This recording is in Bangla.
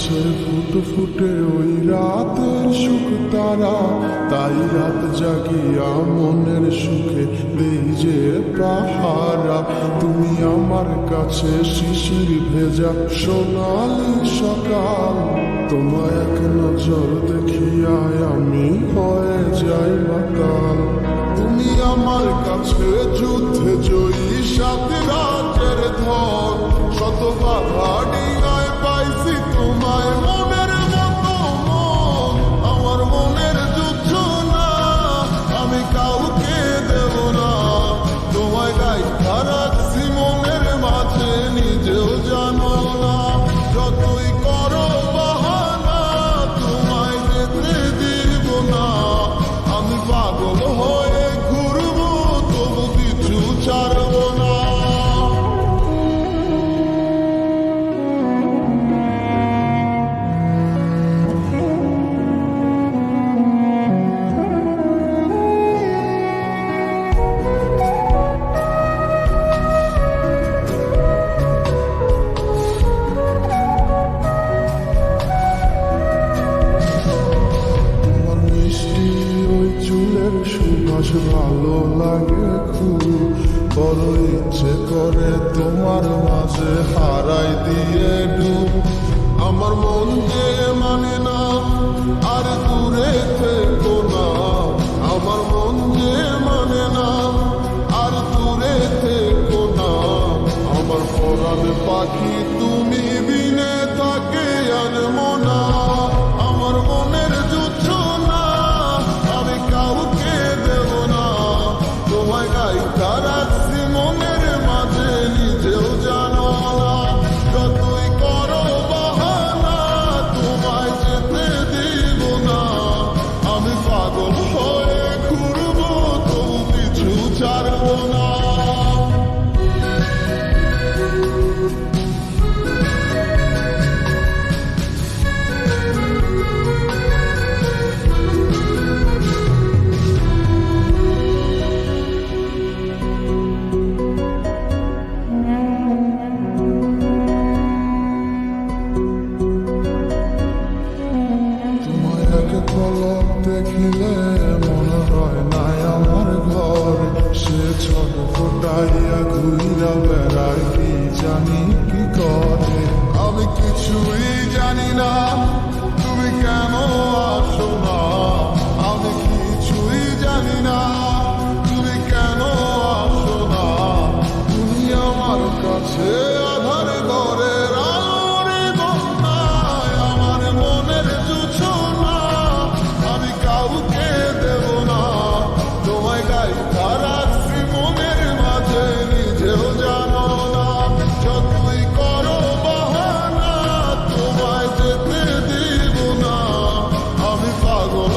আকাশে ফুটফুটে ওই রাতের সুখ তারা, তাই রাত জাগিয়া মনের সুখে দেই যে পাহারা। তুমি আমার কাছে শিশির ভেজা সোনালি সকাল, তোমায় এক নজর দেখিয়ায় আমি হয়ে যাই মাতাল। তুমি আমার কাছে যুদ্ধে জয়ী সাত রাতের ধন, শত বাধা ডিঙায় পাইছি তোমায় মনের মতো মন। আমার মনের যুদ্ধ না, আমি কাউকে দেব না, তোমায় গাইথা রাখছি মনের মাঝে, নিজেও জানো না। যতই করো বাহানা, তোমায় যেতে দিব না, আমি পাগল হয়ে ঘুরবো তবু কিছু ছাড়বো না। সুবাস ভালো লাগে খুব, বড় ইচ্ছে করে তোমার মাঝে হারাই দিয়ে ডুব। আমার মন যে মানে না আর দূরে থেকো না, আমার মন যে মানে না আর দূরে থেকো না। আমার পরাণ পাখি তুমি বিনে থাকে আনমো না, আমার মনের যুদ্ধ না, আমি কাউকে দেব না, তোমায় গাইথা রাখছি মনের মাঝে, নিজেও জানো না। যতই করো বাহানা, তোমায় যেতে দিব না, আমি পাগল হয়ে ঘুরবো তবু কিছু ছাড়বো না। পলক দেখিলে মনে হয় নাই আমার ঘর, সে ছোট ফোটাইয়া ঘুইরা বেড়ায় কি জানি কি করে। আমি কিছুই জানি না তুমি কেন আসো না, আমি কিছুই জানি না তুমি কেন আসো না। তুমি আমার কাছে আধার ঘরের আলোরে বন্যায়, আমার মনের যুদ্ধ না, আমি কাউকে দেব না, তোমায় গাইথা রাখছি মনের মাঝে, নিজেও জানো না। যতই করো বাহানা, তোমায় যেতে দিব না, আমি পাগল